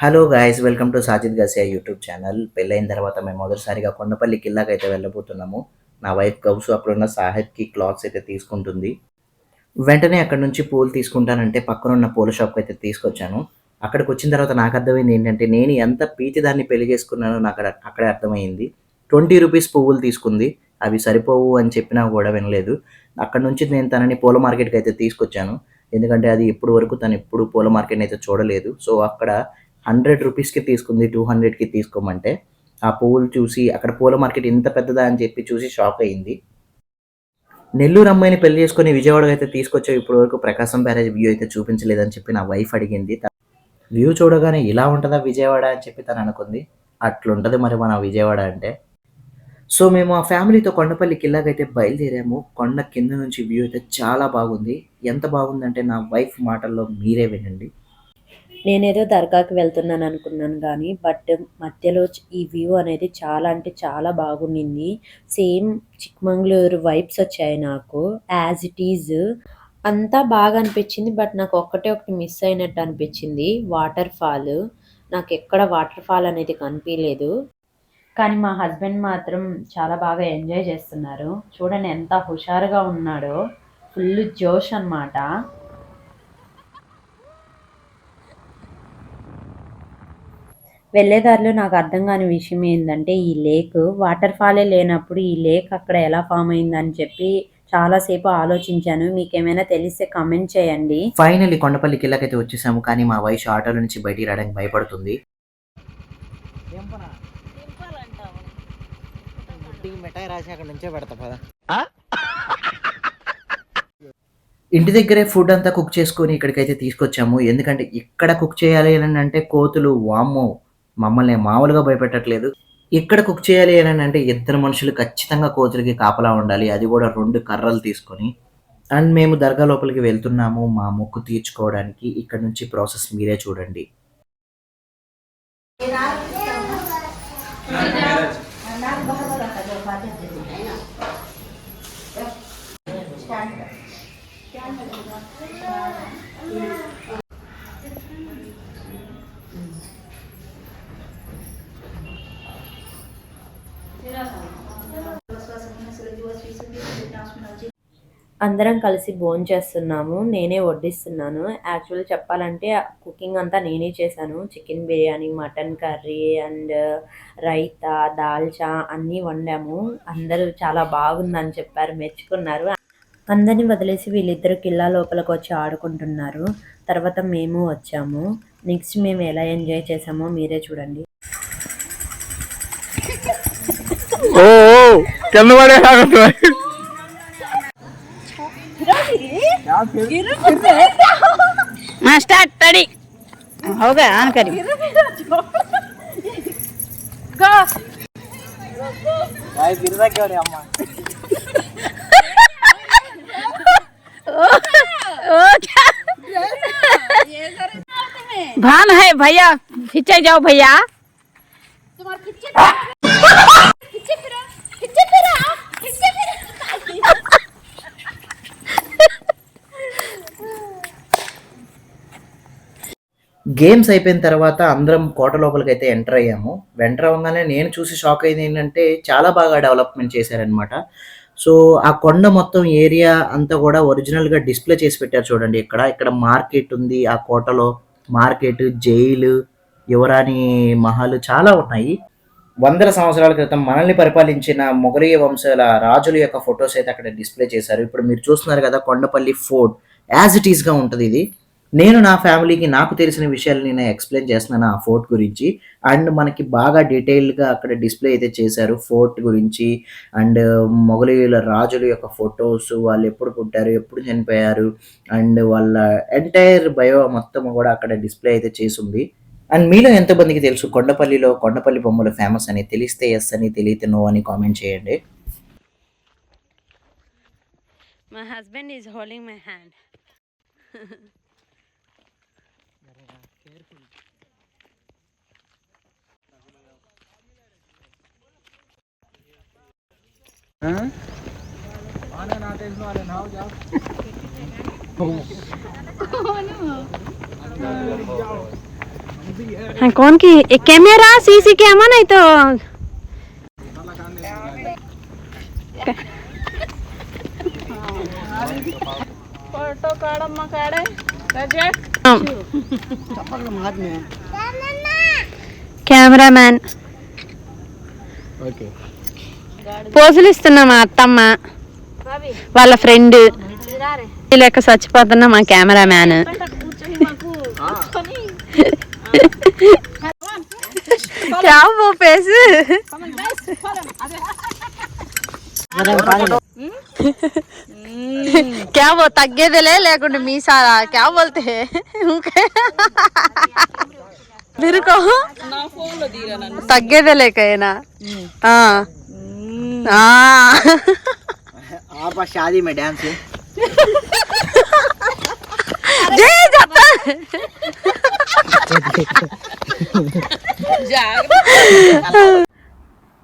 Hello guys welcome to Sajid Gasiya YouTube channel. పెళ్ళైన తర్వాత మేము మొదటిసారిగా కొండపల్లి కిల్లాకి వెళ్ళబోతున్నాము. నా వైఫ్ గౌసు అక్కడున్న సాహిబ్కి క్లాత్స్ అయితే తీసుకుంటుంది. వెంటనే అక్కడి నుంచి పూలు తీసుకుంటానంటే పక్కనున్న పూల షాప్కి అయితే తీసుకొచ్చాను. అక్కడికి వచ్చిన తర్వాత నాకు అర్థమైంది ఏంటంటే నేను ఎంత పీతి దాన్ని పెళ్లి చేసుకున్నానో నాకు అక్కడే అర్థమైంది. 20 రూపీస్ పువ్వులు తీసుకుంది. అవి సరిపోవు అని చెప్పినా కూడా వినలేదు. అక్కడి నుంచి నేను తనని పూల మార్కెట్కి అయితే తీసుకొచ్చాను. ఎందుకంటే అది ఇప్పుడు వరకు తను ఎప్పుడు పూల మార్కెట్ని అయితే చూడలేదు. సో అక్కడ 100 రూపీస్‌కి తీసుకుంది. 200కి తీసుకోమంటే, ఆ పువ్వులు చూసి అక్కడ పూల మార్కెట్ ఇంత పెద్దదా అని చెప్పి చూసి షాక్ అయింది. నెల్లూరు అమ్మాయిని పెళ్లి చేసుకొని విజయవాడకి అయితే తీసుకొచ్చావు. ఇప్పటి వరకు ప్రకాశం బ్యారేజ్ వ్యూ అయితే చూపించలేదని చెప్పి నా వైఫ్ అడిగింది. వ్యూ చూడగానే ఇలా ఉంటదా విజయవాడ అని చెప్పి తను అనుకుంది. అట్లుంటది మరి మన విజయవాడ అంటే. సో మేము ఆ ఫ్యామిలీతో కొండపల్లి కిల్లాకైతే బయలుదేరాము. కొండ కింద నుంచి వ్యూ అయితే చాలా బాగుంది. ఎంత బాగుందంటే నా వైఫ్ మాటల్లో మీరే వినండి. నేనేదో దర్గాకి వెళ్తున్నాను అనుకున్నాను కానీ మధ్యలో ఈ వ్యూ అనేది చాలా అంటే చాలా బాగుండింది. సేమ్ చిక్మంగళూరు వైబ్స్ వచ్చాయి నాకు. యాజ్ ఇట్ ఈజ్ అంతా బాగా అనిపించింది. బట్ నాకు ఒకటి మిస్ అయినట్టు అనిపించింది. వాటర్ ఫాల్ నాకు ఎక్కడ వాటర్ ఫాల్ అనేది కనిపించలేదు. కానీ మా హస్బెండ్ మాత్రం చాలా బాగా ఎంజాయ్ చేస్తున్నారు. చూడండి ఎంత హుషారుగా ఉన్నాడో, ఫుల్ జోష్ అన్నమాట. వెళ్ళేదారిలో నాకు అర్థం కాని విషయం ఏంటంటే ఈ లేక్ వాటర్ ఫాలే లేనప్పుడు ఈ లేక్ అక్కడ ఎలా ఫామ్ అయిందని చెప్పి చాలాసేపు ఆలోచించాను. మీకేమైనా తెలిస్తే కమెంట్ చేయండి. ఫైనల్లీ కొండపల్లి కిల్లకైతే వచ్చేసాము. కానీ మా వైఫ్ ఆటోల నుంచి బయటికి రావడానికి భయపడుతుంది. ఇంటి దగ్గరే ఫుడ్ అంతా కుక్ చేసుకొని ఇక్కడికైతే తీసుకొచ్చాము. ఎందుకంటే ఇక్కడ కుక్ చేయాలి అని అంటే కోతులు వామ్మో మమ్మల్ని మామూలుగా భయపెట్టట్లేదు. ఇక్కడ కుక్ చేయాలి అని అంటే ఇద్దరు మనుషులు ఖచ్చితంగా కోతులకి కాపలా ఉండాలి. అది కూడా 2 కర్రలు తీసుకొని. అండ్ మేము దర్గా లోపలికి వెళ్తున్నాము మా మొక్కు తీర్చుకోవడానికి. ఇక్కడ నుంచి ప్రాసెస్ మీరే చూడండి. అందరం కలిసి భోంచేస్తున్నాము. నేనే వడ్డిస్తున్నాను. యాక్చువల్లీ చెప్పాలంటే కుకింగ్ అంతా నేనే చేశాను. Chicken biryani, mutton curry and raita, dalcha అన్నీ వండాము. అందరూ చాలా బాగుందని చెప్పారు, మెచ్చుకున్నారు. అందరిని వదిలేసి వీళ్ళిద్దరు కిల్లా లోపలికి వచ్చి ఆడుకుంటున్నారు. తర్వాత మేము వచ్చాము. నెక్స్ట్ మేము ఎలా ఎంజాయ్ చేసామో మీరే చూడండి. स्टार्ट रेडी हो गया ऑन करी गो भाई गिरदा क्यों रे अम्मा ओ क्या भान है भैया खींचे जाओ भैया तुम्हारे खींचे खींचे फिरो खींचे फिरो खींचे फिरो గేమ్స్ అయిపోయిన తర్వాత అందరం కోట లోపలికైతే ఎంటర్ అయ్యాము. ఎంటర్ అవ్వగానే నేను చూసి షాక్ అయింది ఏంటంటే చాలా బాగా డెవలప్‌మెంట్ చేశారనమాట. సో, ఆ కొండ మొత్తం ఏరియా అంతా కూడా ఒరిజినల్‌గా డిస్‌ప్లే చేసి పెట్టారు చూడండి ఇక్కడ. ఇక్కడ మార్కెట్ ఉంది. ఆ కోటలో మార్కెట్, జైలు, యువరాణి మహల్ చాలా ఉన్నాయి. వందల సంవత్సరాల క్రితం మనల్ని పరిపాలించిన మొఘలియ వంశాల రాజుల యొక్క ఫోటోస్ అయితే అక్కడ డిస్‌ప్లే చేశారు. ఇప్పుడు మీరు చూస్తున్నారు కదా కొండపల్లి ఫోర్ట్ యాజ్ ఇట్ ఈస్‌గా ఉంటదిది. నేను నా ఫ్యామిలీకి నాకు తెలిసిన విషయాలు నేను ఎక్స్‌ప్లెయిన్ చేస్తున్నాను ఆ ఫోర్ట్ గురించి. అండ్ మనకి బాగా డీటెయిల్డ్‌గా అక్కడ డిస్‌ప్లే అయితే చేశారు ఫోర్ట్ గురించి. అండ్ మొఘలీయుల రాజుల యొక్క ఫోటోస్, వాళ్ళు ఎప్పుడు పుట్టారు, ఎప్పుడు చనిపోయారు అండ్ వాళ్ళ ఎంటైర్ బయో మొత్తం కూడా అక్కడ డిస్‌ప్లే అయితే చేసుంది. అండ్ మీలో ఎంతమందికి తెలుసు కొండపల్లిలో కొండపల్లి బొమ్మలు ఫేమస్ అని? తెలిస్తే యెస్ అని, తెలియతే నో అని కామెంట్ చేయండి. My husband is holding my hand. हाँ, कौन की कैमरा सीसी कैमरा नहीं तो फोटो काड़म्मा काड़े కెమెరా మ్యాన్ పోజులు ఇస్తున్నా మా అత్తమ్మ వాళ్ళ ఫ్రెండ్ లేక చచ్చిపోతున్నా మా కెమెరా మ్యాన్ क्या वो पैसे क्या वो తగ్గేదిలే లేకుంటే మీ సారా क्या बोलते हैं मेरे को తగ్గేదిలే కైనా आप शादी में डांस जय जाता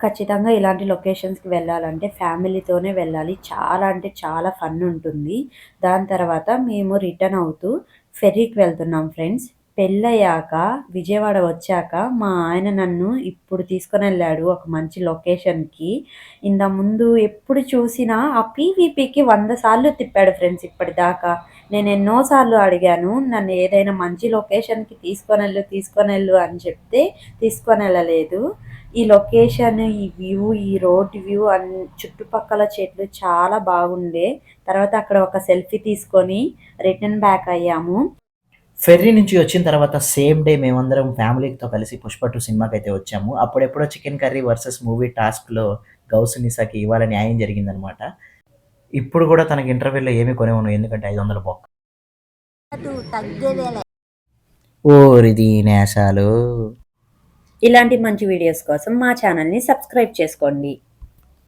ఖచ్చితంగా ఇలాంటి లొకేషన్స్కి వెళ్ళాలంటే ఫ్యామిలీతోనే వెళ్ళాలి. చాలా అంటే చాలా ఫన్ ఉంటుంది. దాని తర్వాత మేము రిటర్న్ అవుతూ ఫెర్రీకి వెళ్తున్నాం ఫ్రెండ్స్. పెళ్ళయ్యాక విజయవాడ వచ్చాక మా ఆయన నన్ను ఇప్పుడు తీసుకొని వెళ్ళాడు ఒక మంచి లొకేషన్కి. ఇంతకుముందు ఎప్పుడు చూసినా ఆ పీవీపీకి 100 సార్లు తిప్పాడు ఫ్రెండ్స్ ఇప్పటిదాకా. నేను ఎన్నోసార్లు అడిగాను నన్ను ఏదైనా మంచి లొకేషన్కి తీసుకొని వెళ్ళు అని చెప్తే తీసుకొని వెళ్ళలేదు. ఈ లొకేషన్, ఈ వ్యూ, ఈ రోడ్ వ్యూ చుట్టుపక్కల చెట్లు చాలా బాగుండే. తర్వాత అక్కడ ఒక సెల్ఫీ తీసుకొని రిటర్న్ బ్యాక్ అయ్యాము. ఫెర్రీ నుంచి వచ్చిన తర్వాత సేమ్ డే మేమందరం ఫ్యామిలీతో కలిసి పుష్ప 2 సినిమాకి అయితే వచ్చాము. అప్పుడెప్పుడో చికెన్ కర్రీ వర్సెస్ మూవీ టాస్క్లో గౌసు నిసాకి ఇవాళ న్యాయం జరిగిందనమాట. ఇప్పుడు కూడా తనకి ఇంటర్వ్యూలో ఏమీ కొనేవను, ఎందుకంటే 500 బొక్క. ఓరిది నేసాలు. ఇలాంటి మంచి వీడియోస్ కోసం మా ఛానల్ని సబ్స్క్రైబ్ చేసుకోండి.